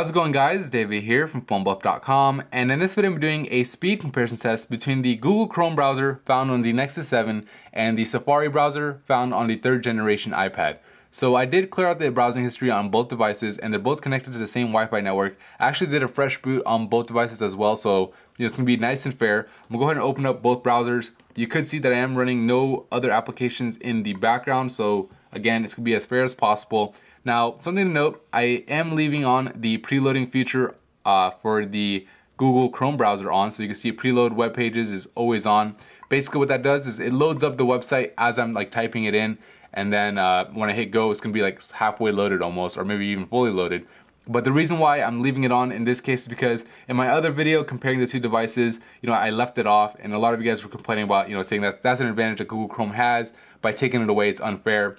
How's it going, guys? David here from phonebuff.com, and in this video I'm doing a speed comparison test between the Google Chrome browser found on the Nexus 7 and the Safari browser found on the 3rd generation iPad. So I did clear out the browsing history on both devices, and they're both connected to the same Wi-Fi network. I actually did a fresh boot on both devices as well, so it's going to be nice and fair. I'm going to go ahead and open up both browsers. You could see that I am running no other applications in the background, so again, it's going to be as fair as possible. Now, something to note, I am leaving on the preloading feature for the Google Chrome browser on, so you can see preload web pages is always on. Basically what that does is it loads up the website as I'm like typing it in, and then when I hit go, it's gonna be like halfway loaded almost, or maybe even fully loaded. But the reason why I'm leaving it on in this case is because in my other video comparing the two devices, I left it off, and a lot of you guys were complaining about, saying that's an advantage that Google Chrome has. By taking it away, it's unfair.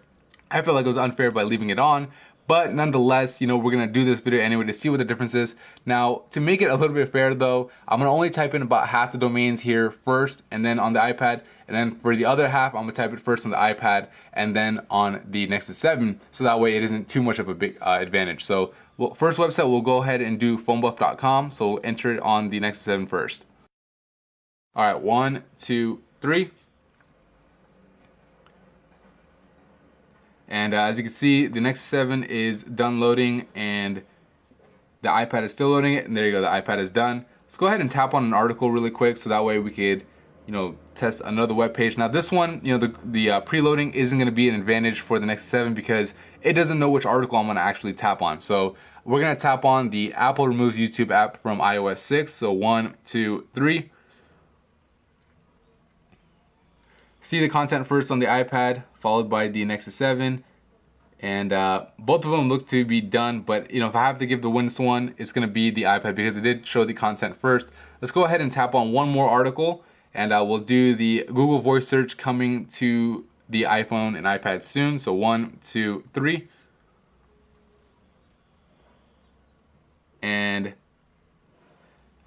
I feel like it was unfair by leaving it on, but nonetheless, we're gonna do this video anyway to see what the difference is. Now, to make it a little bit fair though, I'm gonna only type in about half the domains here first, and then on the iPad, and then for the other half, I'm gonna type it first on the iPad, and then on the Nexus 7, so that way it isn't too much of a big advantage. So, first website, we'll go ahead and do phonebuff.com, so we'll enter it on the Nexus 7 first. All right, 1, 2, 3. And as you can see, the Nexus 7 is done loading, and the iPad is still loading it, and there you go, the iPad is done. Let's go ahead and tap on an article really quick, so that way we could, test another web page. Now this one, the preloading isn't going to be an advantage for the Nexus 7 because it doesn't know which article I'm going to actually tap on. So we're going to tap on the Apple removes YouTube app from iOS 6. So 1, 2, 3. See the content first on the iPad, followed by the Nexus 7, and both of them look to be done, but if I have to give the wins to one, it's going to be the iPad because it did show the content first. Let's go ahead and tap on one more article, and we'll do the Google voice search coming to the iPhone and iPad soon. So 1, 2, 3. And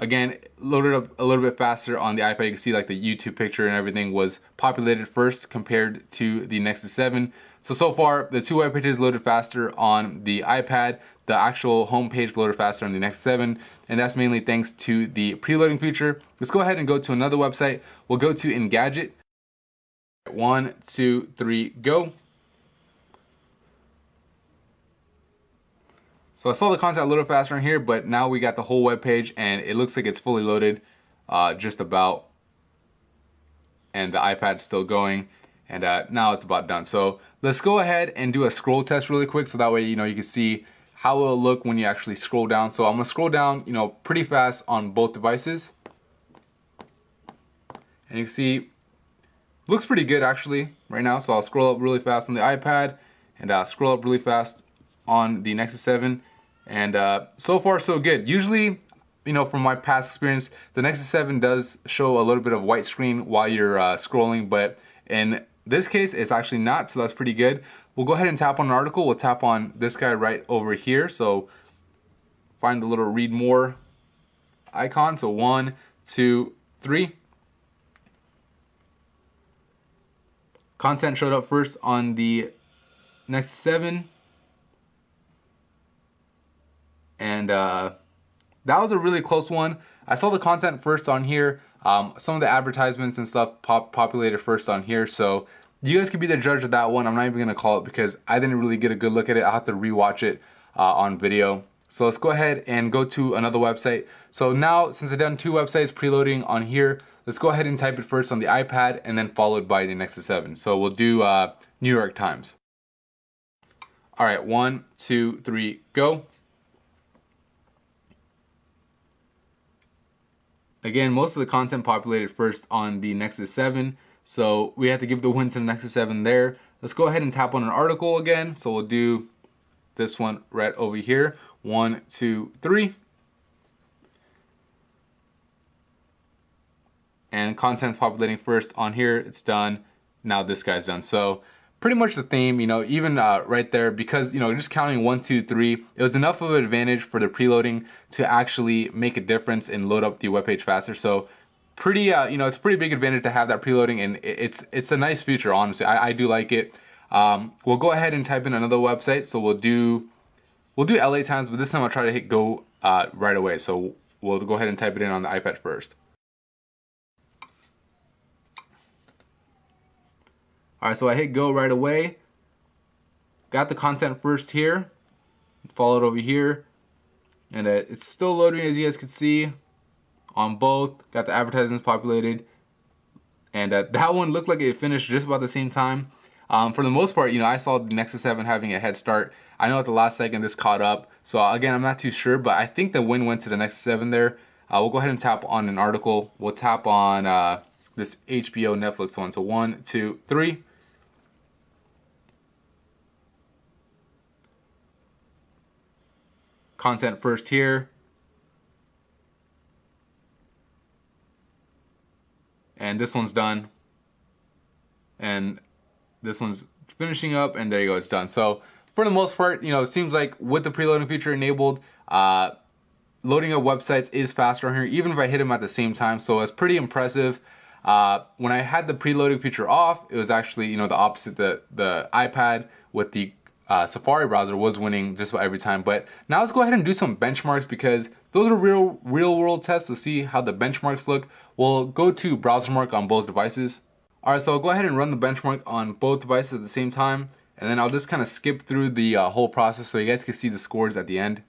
again, loaded up a little bit faster on the iPad. You can see like the YouTube picture and everything was populated first compared to the Nexus 7. So far, the two web pages loaded faster on the iPad. The actual home page loaded faster on the Nexus 7, and that's mainly thanks to the preloading feature. Let's go ahead and go to another website. We'll go to Engadget. 1, 2, 3, go. So I saw the content a little faster on here, but now we got the whole web page, and it looks like it's fully loaded, just about. And the iPad's still going, and now it's about done. So let's go ahead and do a scroll test really quick, so that way you can see how it'll look when you actually scroll down. So I'm gonna scroll down, pretty fast on both devices, and you can see looks pretty good actually right now. So I'll scroll up really fast on the iPad, and scroll up really fast on the Nexus 7, and so far so good. Usually, from my past experience, the Nexus 7 does show a little bit of white screen while you're scrolling, but in this case, it's actually not, so that's pretty good. We'll go ahead and tap on an article. We'll tap on this guy right over here, so find the little read more icon. So 1, 2, 3. Content showed up first on the Nexus 7. And that was a really close one. I saw the content first on here. Some of the advertisements and stuff populated first on here. So you guys can be the judge of that one. I'm not even going to call it because I didn't really get a good look at it. I'll have to rewatch it on video. So let's go ahead and go to another website. So now, since I've done two websites preloading on here, let's go ahead and type it first on the iPad and then followed by the Nexus 7. So we'll do New York Times. All right, 1, 2, 3, go. Again, most of the content populated first on the Nexus 7, so we have to give the win to the Nexus 7 there. Let's go ahead and tap on an article again. So we'll do this one right over here. 1, 2, 3. And content's populating first on here. It's done. Now this guy's done. So pretty much the theme, even right there, because, just counting 1, 2, 3, it was enough of an advantage for the preloading to actually make a difference and load up the web page faster. So pretty, it's a pretty big advantage to have that preloading, and it's a nice feature, honestly. I do like it. We'll go ahead and type in another website. So we'll do LA Times, but this time I'll try to hit go right away. So we'll go ahead and type it in on the iPad first. All right, so I hit go right away. Got the content first here, followed over here, and it's still loading, as you guys can see on both. Got the advertisements populated, and that one looked like it finished just about the same time. For the most part, I saw the Nexus 7 having a head start. I know at the last second this caught up, so again, I'm not too sure, but I think the win went to the Nexus 7 there. We'll go ahead and tap on an article. We'll tap on this HBO Netflix one. So 1, 2, 3. Content first here. And this one's done. And this one's finishing up, and there you go, it's done. So for the most part, it seems like with the preloading feature enabled, loading up websites is faster on here, even if I hit them at the same time. So it's pretty impressive. When I had the preloading feature off, it was actually the opposite. The iPad with the Safari browser was winning just about every time. But now let's go ahead and do some benchmarks, because those are real world tests to see how the benchmarks look. We'll go to browser mark on both devices. Alright, so I'll go ahead and run the benchmark on both devices at the same time, and then I'll just kind of skip through the whole process so you guys can see the scores at the end.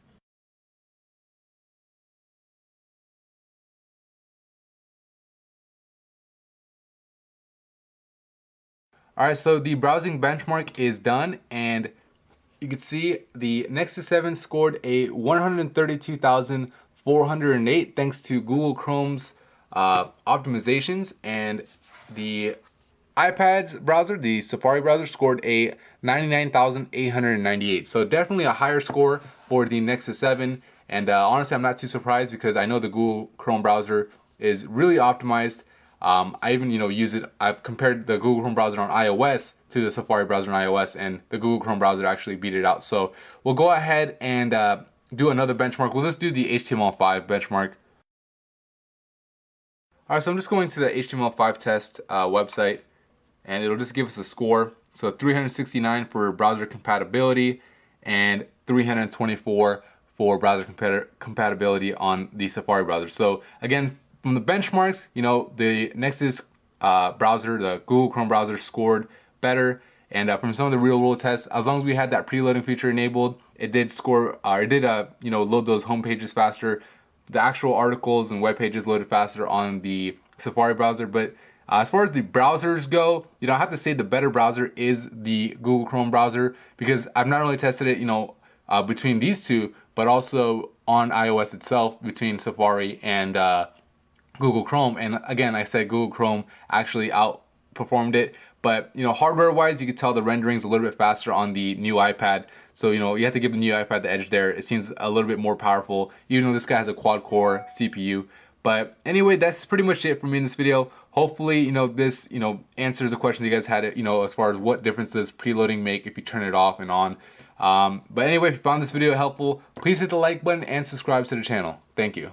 Alright, so the browsing benchmark is done, and you can see the Nexus 7 scored a 132,408 thanks to Google Chrome's optimizations, and the iPad's browser, the Safari browser, scored a 99,898. So definitely a higher score for the Nexus 7, and honestly I'm not too surprised, because I know the Google Chrome browser is really optimized. I even use it. I've compared the Google Chrome browser on iOS to the Safari browser on iOS, and the Google Chrome browser actually beat it out. So we'll go ahead and do another benchmark. We'll just do the HTML5 benchmark. Alright, so I'm just going to the HTML5 test website, and it'll just give us a score. So 369 for browser compatibility, and 324 for browser compatibility on the Safari browser. So again, from the benchmarks, the Nexus browser, the Google Chrome browser, scored better. And from some of the real world tests, as long as we had that preloading feature enabled, it did score, or it did load those home pages faster. The actual articles and web pages loaded faster on the Safari browser. But as far as the browsers go, I have to say the better browser is the Google Chrome browser, because I've not only tested it, between these two, but also on iOS itself between Safari and Google Chrome. And again, I said Google Chrome actually outperformed it. But hardware wise, you can tell the rendering's a little bit faster on the new iPad. So you have to give the new iPad the edge there. It seems a little bit more powerful, even though this guy has a quad core CPU. But anyway, that's pretty much it for me in this video. Hopefully, this answers the questions you guys had, as far as what difference does preloading make if you turn it off and on. But anyway, if you found this video helpful, please hit the like button and subscribe to the channel. Thank you.